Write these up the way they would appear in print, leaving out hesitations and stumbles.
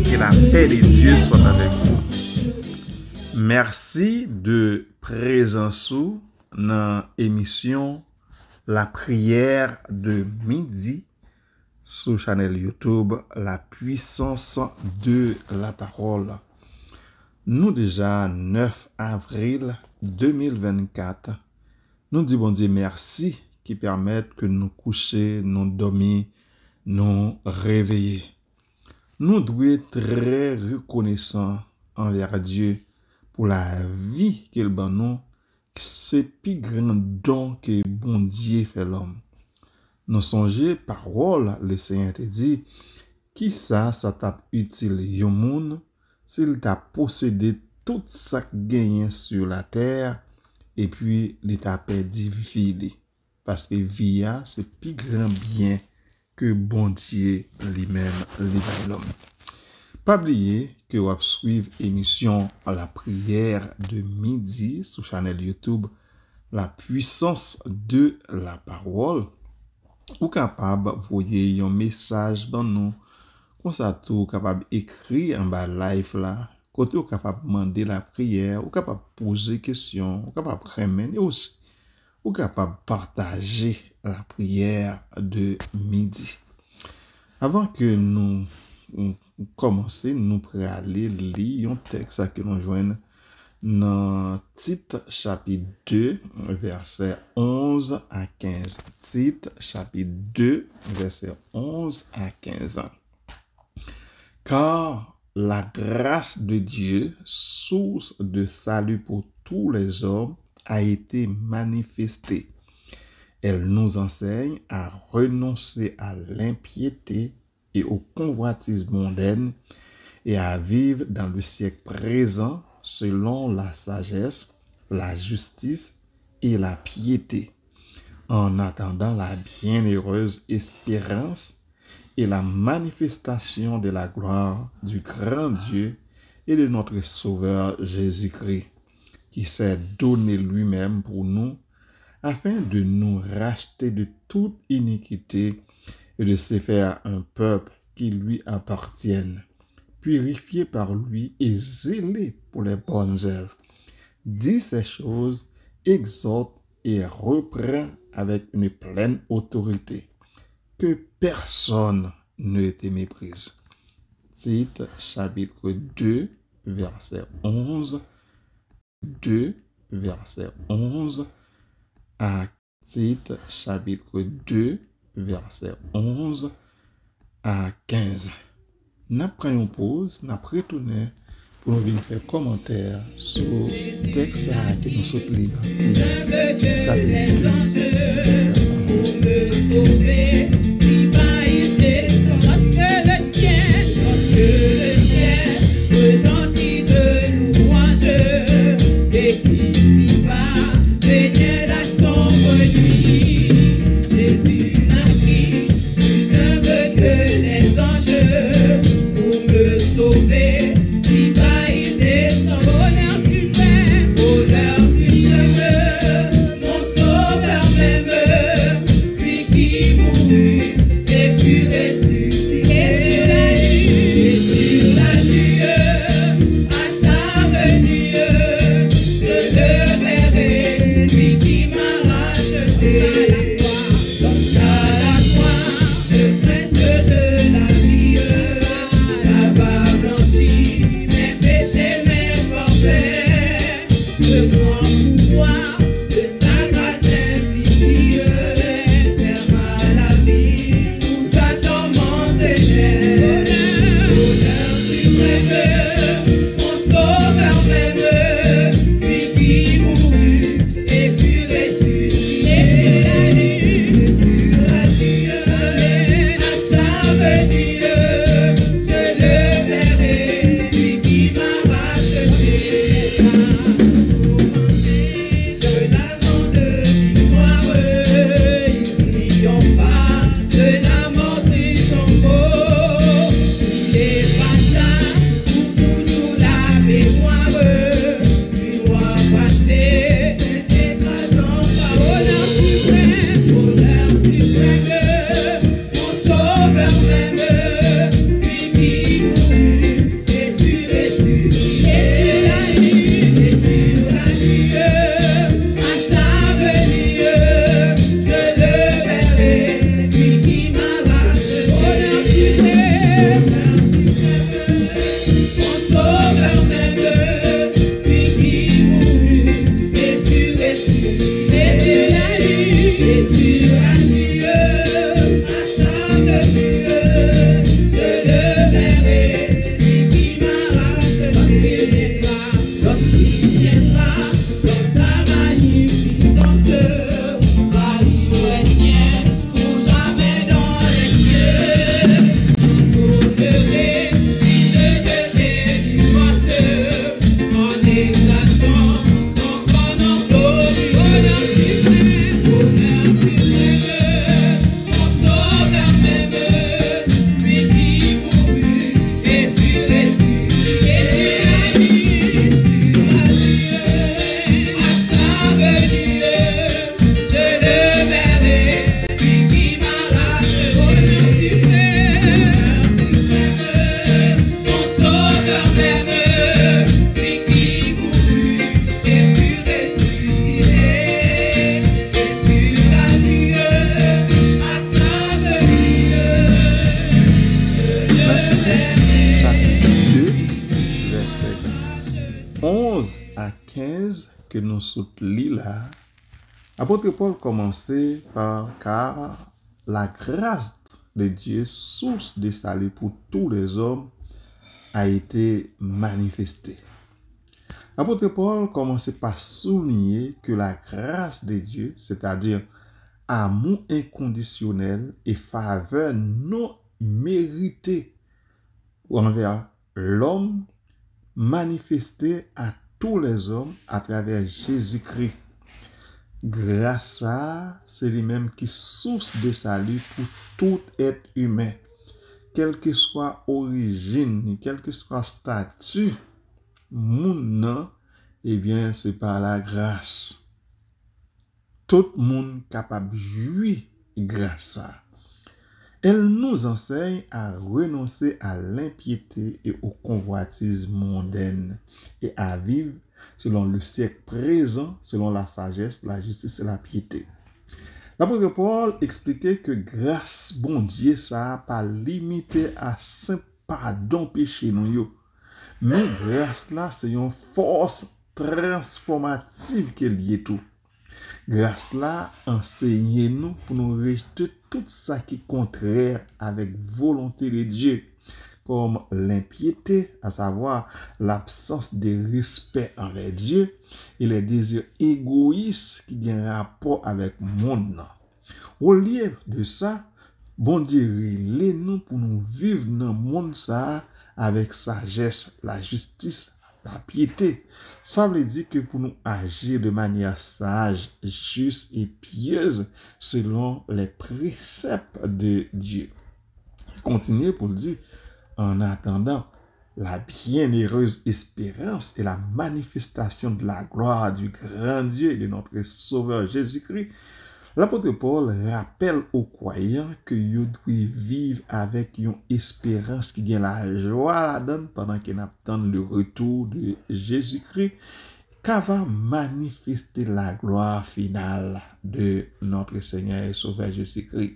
Que la paix de Dieu soit avec vous. Merci de présence dans l'émission La prière de midi sur channel YouTube La puissance de la parole. Nous déjà 9 avril 2024. Nous disons bon Dieu merci qui permettent que nous coucher, nous dormir, nous réveiller. Nous devons être très reconnaissants envers Dieu pour la vie qu'il donne nous. C'est le plus grand don que bon Dieu fait l'homme. Nous songeons, parole, le Seigneur te dit, qui ça t'a utile yon moun, s'il t'a possédé tout ça gagné sur la terre, et puis il t'a perdu vie. Parce que vie, c'est le plus grand bien que bon Dieu lui-même lui donne l'homme. Pas oublier que vous suivre l'émission La prière de midi sur channel YouTube La puissance de la parole. Ou capable voyer un message dans nous. Comme ça tout capable écrire en bas live là. Côté ou capable demander la prière, ou capable poser question, ou capable remettre aussi. Ou capable partager la prière de midi. Avant que nous commencer, nous pourrons aller lire un texte que nous joignons dans Tite chapitre 2, verset 11 à 15. Tite chapitre 2, verset 11 à 15. Car la grâce de Dieu, source de salut pour tous les hommes, a été manifestée. Elle nous enseigne à renoncer à l'impiété et au convoitisme mondaine et à vivre dans le siècle présent selon la sagesse, la justice et la piété, en attendant la bienheureuse espérance et la manifestation de la gloire du grand Dieu et de notre Sauveur Jésus-Christ, qui s'est donné lui-même pour nous, afin de nous racheter de toute iniquité et de se faire un peuple qui lui appartienne, purifié par lui et zélé pour les bonnes œuvres. Dit ces choses, exhorte et reprend avec une pleine autorité, que personne ne te méprise. Tite chapitre 2, verset 11. 2, verset 11 à Tite chapitre 2, verset 11 à 15. Nous prenons une pause, nous retournons pour nous venir faire commentaire sur le texte que nous sommes lire. 11 à 15 que nous soutenons là, l'apôtre Paul commençait par car la grâce de Dieu, source de salut pour tous les hommes, a été manifestée. L'apôtre Paul commençait par souligner que la grâce de Dieu, c'est-à-dire amour inconditionnel et faveur non méritée envers l'homme, manifestée à tous les hommes à travers Jésus-Christ. Grâce à, c'est lui-même qui source de salut pour tout être humain, quelle que soit origine, quel que soit statut, moun, eh bien, c'est par la grâce. Tout le monde capable de jouir grâce à. Elle nous enseigne à renoncer à l'impiété et au convoitisme mondaine et à vivre selon le siècle présent, selon la sagesse, la justice et la piété. L'apôtre Paul expliquait que grâce, bon Dieu, ça n'a pas limité à simple pardon péché nous. Mais grâce là, c'est une force transformative qui est liée tout. Grâce là, enseignez-nous pour nous rejeter tout ça qui est contraire avec volonté de Dieu, comme l'impiété, à savoir l'absence de respect envers Dieu et les désirs égoïstes qui ont un rapport avec le monde. Au lieu de ça, bon Dieu, relève-nous pour nous vivre dans le monde ça avec sagesse, la justice, la piété. Ça veut dire que pour nous agir de manière sage, juste et pieuse selon les préceptes de Dieu. Continuez pour le dire, en attendant la bienheureuse espérance et la manifestation de la gloire du grand Dieu et de notre Sauveur Jésus-Christ, l'apôtre Paul rappelle aux croyants que ils doivent vivre avec une espérance qui gagne la joie la donne pendant qu'ils attendent le retour de Jésus-Christ, qui va manifester la gloire finale de notre Seigneur et Sauveur Jésus-Christ.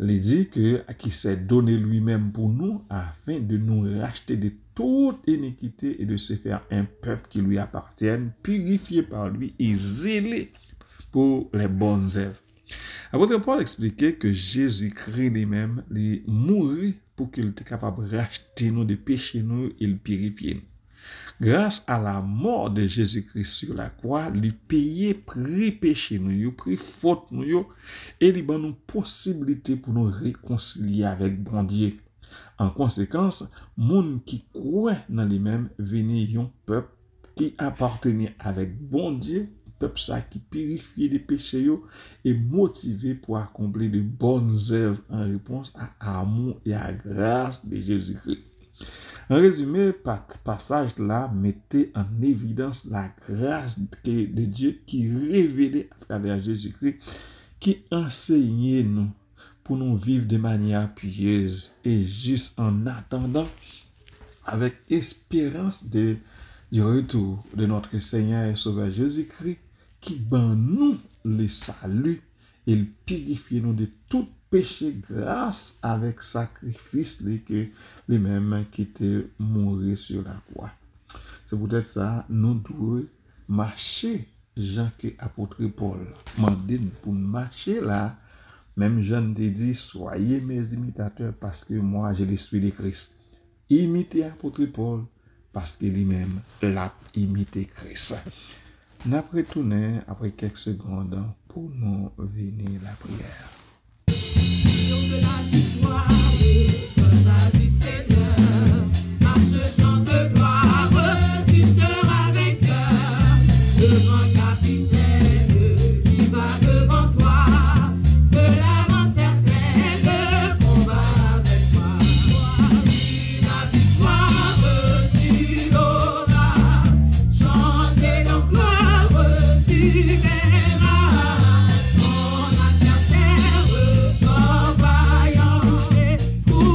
Il dit que qui s'est donné lui-même pour nous afin de nous racheter de toute iniquité et de se faire un peuple qui lui appartienne, purifié par lui et zélé pour les bonnes œuvres. L'apôtre Paul expliquait que Jésus-Christ lui-même est mort pour qu'il était capable de racheter nous, de pécher nous et de purifier nous. Grâce à la mort de Jésus-Christ sur la croix, il payait prix péché nous, prix faute nous, et il a une possibilité pour nous réconcilier avec bon Dieu. En conséquence, monde qui croit dans lui-même venir un peuple qui appartenait avec bon Dieu, peuple ça qui purifie les péchés et motivé pour accomplir de bonnes œuvres en réponse à l'amour et à la grâce de Jésus-Christ. En résumé, passage là mettait en évidence la grâce de Dieu qui révélait à travers Jésus-Christ, qui enseignait nous pour nous vivre de manière pieuse et juste en attendant avec espérance du retour de notre Seigneur et Sauveur Jésus-Christ qui ban nous le salut et le purifie nous de tout péché grâce avec sacrifice que lui-même qui était mort sur la croix. C'est peut-être ça, nous devons marcher, Jean que apôtre Paul m'a dit pour marcher là, même Jean te dit, soyez mes imitateurs parce que moi j'ai l'esprit de Christ. Imitez apôtre Paul parce que lui-même l'a imité Christ. Nous retournons après quelques secondes pour nous venir la prière. De la victoire, soldat du Seigneur, marche, chante gloire, tu seras vainqueur, le grand capitaine qui va devant toi, de l'avance certaine, combat avec toi. La victoire, tu l'auras, chanter dans gloire, tu verras, ton adversaire, ton vaillant, pour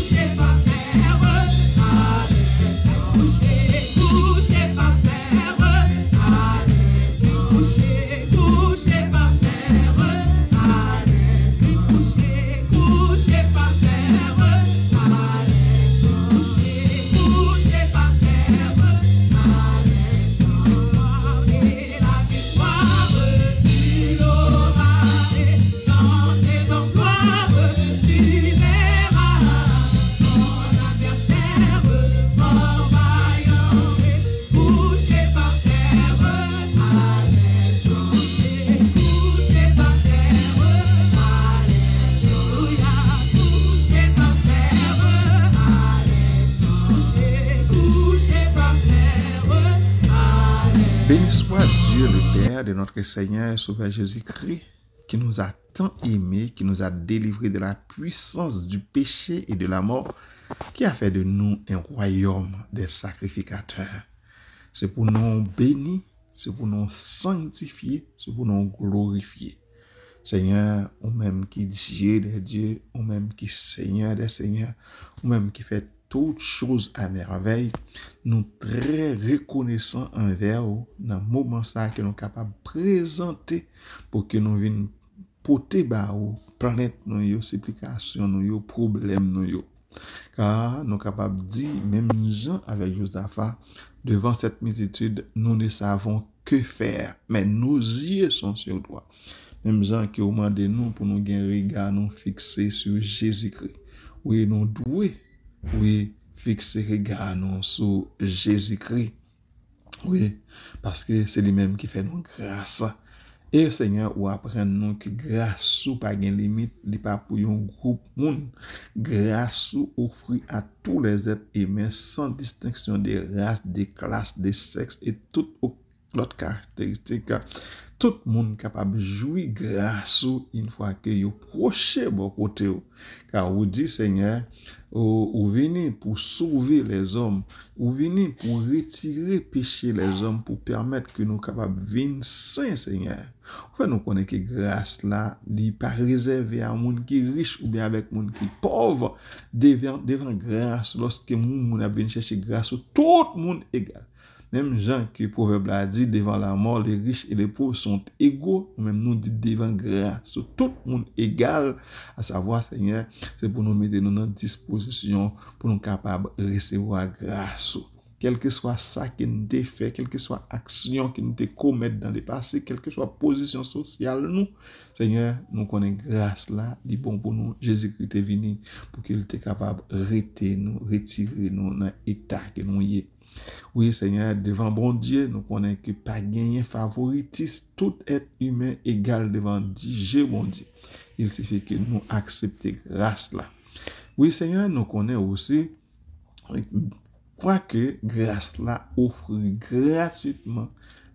couché par terre, à l'aise, couché, couché par terre, à l'aise, couché, couché par terre, à l'aise, couché, couché par terre, à l'aise, couché, couché par terre, à l'aise, et la victoire, tu l'auras, et chanter ton gloire, tu verras ton adversaire, fort vaillant, et couché par terre, à l'aise, couché par terre, alléluia, couché par terre, à l'aise, couché par terre, alléluia. Béni soit Dieu le Père de notre Seigneur et Sauveur Jésus-Christ, qui nous a tant aimés, qui nous a délivrés de la puissance du péché et de la mort, qui a fait de nous un royaume des sacrificateurs. C'est pour nous bénir, c'est pour nous sanctifier, c'est pour nous glorifier. Seigneur, ou même qui Dieu des dieux, ou même qui Seigneur des seigneurs, ou même qui fait toutes choses à merveille, nous très reconnaissants envers vous dans le moment ça que nous sommes capables de présenter pour que nous venions porter ba ou planète nous yo, supplication nous yo, problème nous yo. Car nous sommes capables de dire, même Jean avec Josaphat, devant cette multitude, nous ne savons que faire, mais nos yeux sont sur toi. Même Jean qui a demandé nous pour nous gagner regard nous fixer sur Jésus-Christ. Oui, nous devons, oui, fixer regard nous sur Jésus-Christ. Oui, parce que c'est lui-même qui fait nous grâce. Et Seigneur, ou apprendre nous que grâce ou pas de limite, il pas pour un groupe monde. Grâce ou offrir à tous les êtres humains sans distinction de race, de classe, de sexe et toute autre caractéristique. Tout le monde capable de jouir grâce ou une fois que vous proche bon côté. Car vous dit Seigneur, vous venez pour sauver les hommes, vous venez pour retirer péché les hommes, pour permettre que nous capables de vivre saints, Seigneur. Enfin, nous connaissons que grâce là, n'est pas réservée à un monde qui est riche ou bien avec un monde qui est pauvre. Devant grâce, lorsque nous avons cherché grâce, tout le monde est égal. Même Jean qui proverbe a dit, devant la mort, les riches et les pauvres sont égaux. Même nous dit devant grâce, tout le monde égal. À savoir, Seigneur, c'est pour nous mettre dans disposition, pour nous capables de recevoir grâce. Quel que soit ça qui nous a fait, quelle que soit action qui nous a commis dans le passé, quelle que soit position sociale, nous, Seigneur, nous connaissons grâce là, dit bon pour nous. Jésus-Christ est venu pour qu'il était capable de retirer nous dans l'état que nous y est. Oui, Seigneur, devant bon Dieu, nous connaissons que pas gagner favoritisme, tout être humain égal devant Dieu, bon Dieu. Il suffit que nous acceptions grâce là. Oui, Seigneur, nous connaissons aussi, quoique grâce là offre gratuitement,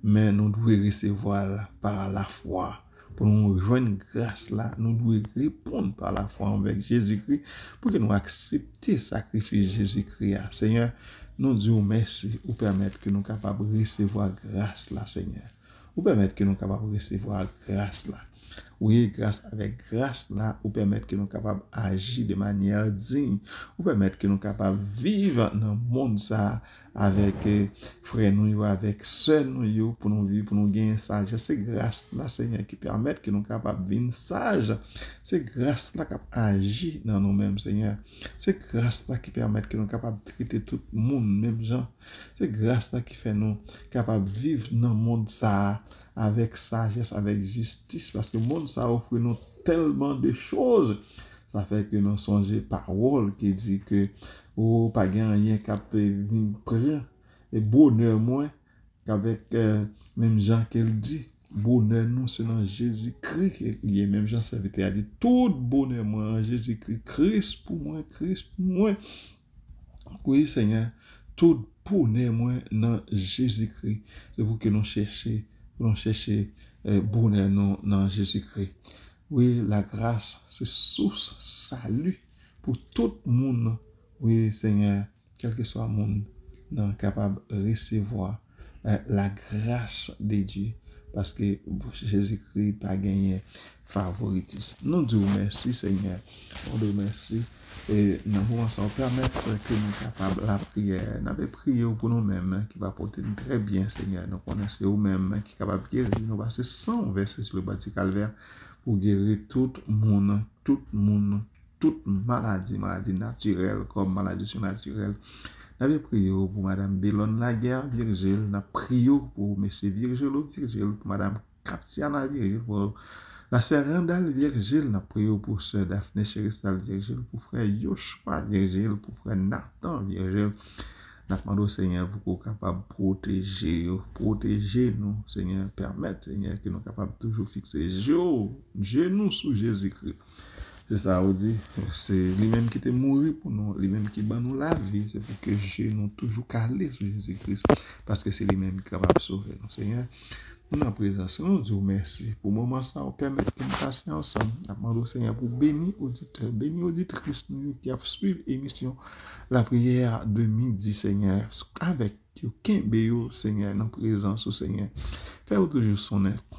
mais nous devons recevoir par la foi. Pour nous rejoindre grâce là, nous devons répondre par la foi avec Jésus-Christ pour que nous acceptions le sacrifice de Jésus-Christ. Seigneur, nous disons merci ou permettre que nous soyons capables de recevoir grâce là, Seigneur. Ou permettre que nous soyons capables de recevoir grâce là. Oui, grâce avec grâce là, ou permettre que nous soyons capables d'agir de manière digne. Ou permettre que nous soyons capables de vivre dans le monde ça avec frères nous, avec sœurs nous, pour nous vivre, pour nous gagner sagesse. C'est grâce là, Seigneur, qui permet que nous soyons capables de vivre sage. C'est grâce là qui agit dans nous-mêmes, Seigneur. C'est grâce là qui permet que nous soyons capables de traiter tout le monde, même gens. C'est grâce là qui fait nous capables de vivre dans le monde ça avec sagesse, avec justice, parce que le monde ça offre nous tellement de choses. Ça fait que nous songeons parole qui dit que pas rien qui venir prendre et bonheur moins qu'avec même Jean qu'elle dit bonheur nous c'est dans Jésus-Christ. Il y a même Jean serviteur a dit tout bonheur moi en Jésus-Christ, Christ pour moi. Oui, Seigneur, tout bonheur moi dans Jésus-Christ. C'est pour que nous cherchions bonheur nous dans Jésus-Christ. Oui, la grâce, c'est source salut pour tout le monde. Oui, Seigneur, quel que soit le monde, nous sommes capables de recevoir la grâce de Dieu parce que Jésus-Christ pas gagné favoritisme. Nous disons merci Seigneur. On dit merci. Et nous voulons s'en permettre que nous sommes capables de la prière. Nous avons prié pour nous-mêmes qui va porter très bien, Seigneur. Nous connaissons nous-mêmes qui est capable de guérir. Nous passons 100 versets sur le bâti calvaire pour guérir tout le monde, toute maladie naturelle comme maladie surnaturelle. Nous avons prié pour Madame Bélone Laguerre, Virgile. Nous avons prié pour M. Virgile, pour Madame Katiana Virgile, pour la sœur Randall Virgile. Nous avons prié pour sœur Daphné Chéristal Virgile, pour frère Yoshua Virgile, pour frère Nathan Virgile. Nous demandons au Seigneur pour qu'on soit capable de protéger nous, Seigneur. Permettre, Seigneur, que nous soyons capables de toujours fixer genoux sous Jésus-Christ. C'est ça, on dit, c'est lui-même qui était mort pour nous, lui-même qui bat nous la vie. C'est pour que genoux toujours calés sur Jésus-Christ. Parce que c'est lui-même qui est capable de sauver nous, Seigneur. Nous en présence, nous disons merci. Pour le moment, ça nous permet de nous passer ensemble. Nous demandons au Seigneur pour bénir auditeurs, bénir auditrices qui ont suivi l'émission La prière de midi, Seigneur, avec aucun béo, Seigneur, en présence au Seigneur. Faites toujours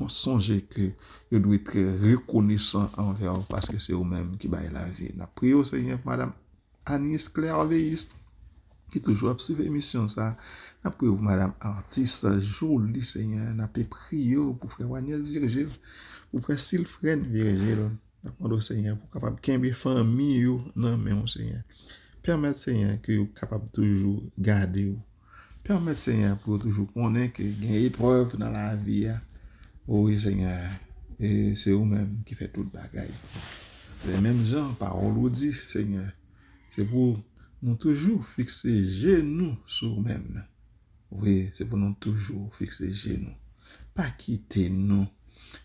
songer que vous devez être reconnaissant envers vous parce que c'est vous-même qui baillez la vie. Nous prions au Seigneur, Madame Anis Claire Veis, qui toujours observe l'émission ça. Nous prions Madame Artiste Jolie, Seigneur. Nous prions pour frère Agnès Virgile, pour frère Sylphrène Virgile. Nous demandons au Seigneur pour capable de famille, non, mais au Seigneur. Permettez, Seigneur, que vous soyez capable toujours garder. Permettez, Seigneur, pour toujours connaître qu'il y a des épreuves dans la vie. Oui, Seigneur. Et c'est vous-même qui fait toute bagaille. Les mêmes gens, parole vous dit, Seigneur. C'est pour nous toujours fixer genoux sur nous-mêmes. Oui, c'est pour nous toujours fixer genoux. Pas quitter nous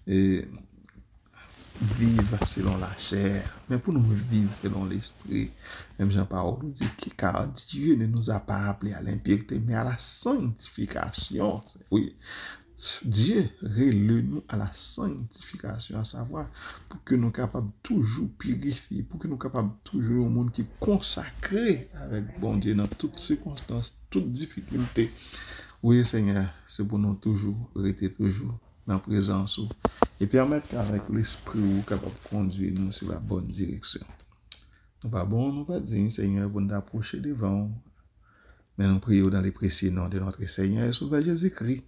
et vivre selon la chair, mais pour nous vivre selon l'esprit. Même Jean-Paul nous dit que car Dieu ne nous a pas appelés à l'impureté, mais à la sanctification. Oui, Dieu relève nous à la sanctification, à savoir pour que nous soyons capables de toujours purifier, pour que nous soyons capables de toujours au monde qui est consacré avec bon Dieu dans toutes circonstances, toutes difficultés. Oui, Seigneur, c'est pour nous toujours rester toujours dans la présence et permettre qu'avec l'esprit nous capable de conduire nous sur la bonne direction. Nous pas bon, nous pas dire Seigneur pour nous approcher devant, mais nous prions dans les précieux noms de notre Seigneur et Sauveur Jésus-Christ.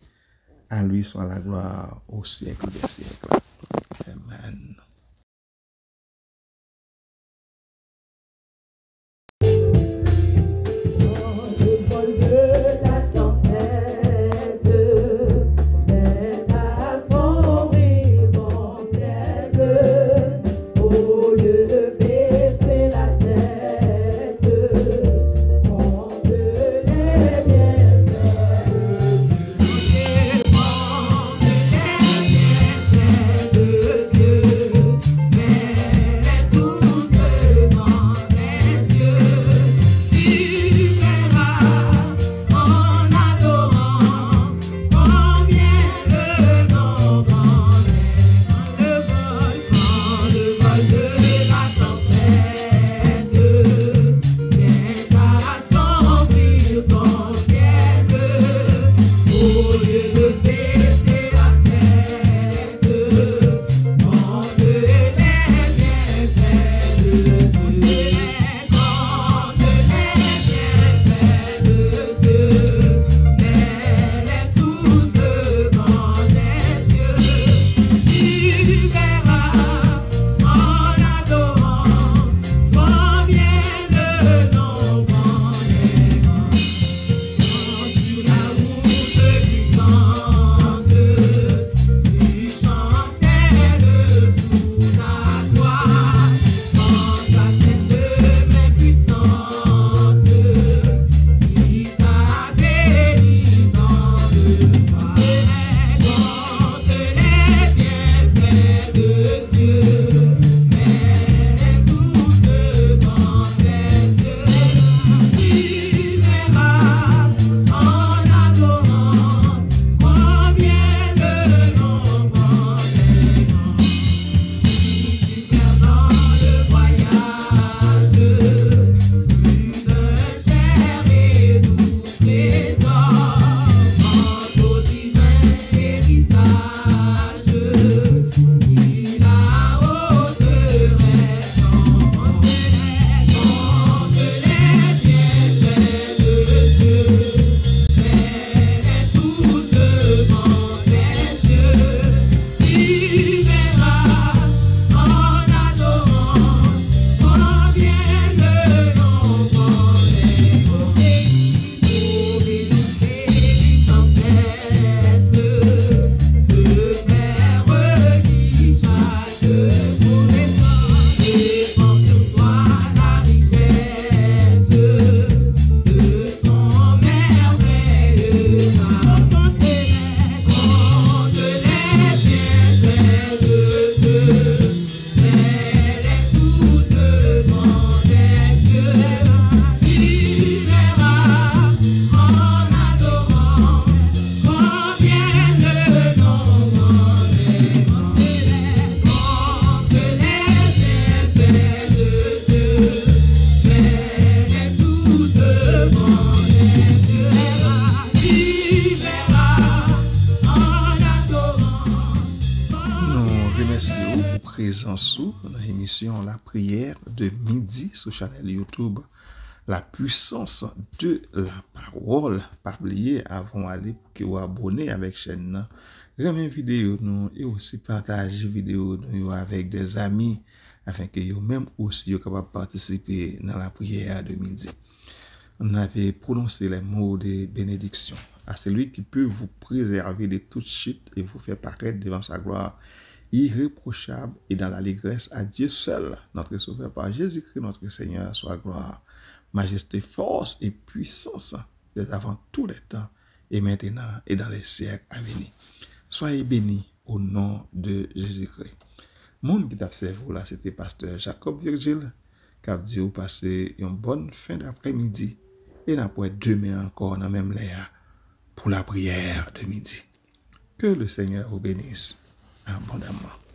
À lui soit la gloire au siècle des siècles. Amen. Yeah. sous dans l'émission La prière de midi sur chaîne YouTube La puissance de la parole. Pas oublier avant d'aller pour que vous abonnez avec chaîne. Remet vidéo nous et aussi partager vidéo nous avec des amis afin que vous même aussi vous capable participer dans la prière de midi. On avait prononcé les mots de bénédiction à celui qui peut vous préserver de toute chute et vous faire paraître devant sa gloire irréprochable et dans l'allégresse à Dieu seul, notre Sauveur par Jésus-Christ, notre Seigneur, soit gloire, majesté, force et puissance dès avant tous les temps et maintenant et dans les siècles à venir. Soyez bénis au nom de Jésus-Christ. Monde qui t'observe là, c'était pasteur Jacob Virgile, qui a dit vous passer une bonne fin d'après-midi et n'a pas demain encore dans même l'air pour la prière de midi. Que le Seigneur vous bénisse abondamment.